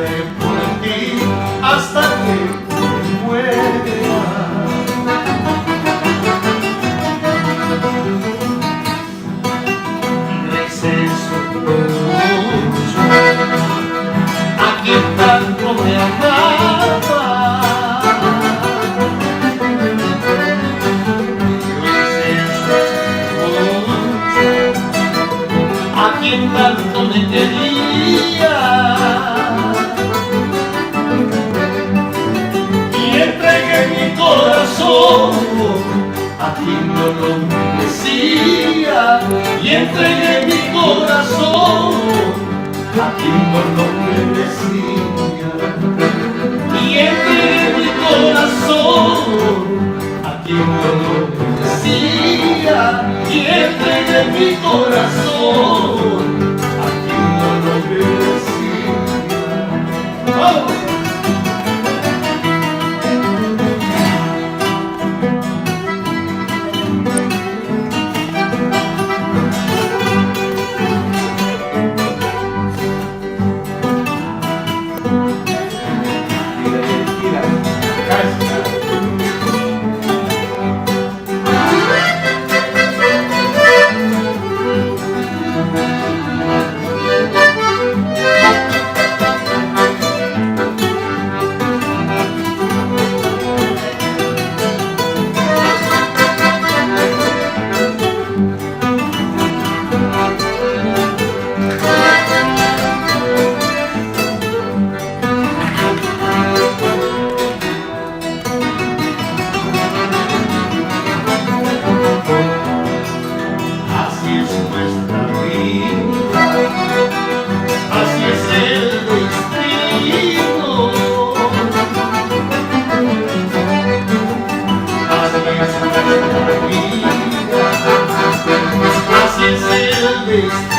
lucharé por ti hasta que me muera. Receso mucho a quien tanto me amaba. A quien tanto me quería, y entregué mi corazón a quien no lo merecía, y entregué mi corazón a quien no lo merecía, y entregué mi corazón a quien no lo merecía, y entregué mi corazón a quien no lo merecía. ¡Vamos! Así es el destino.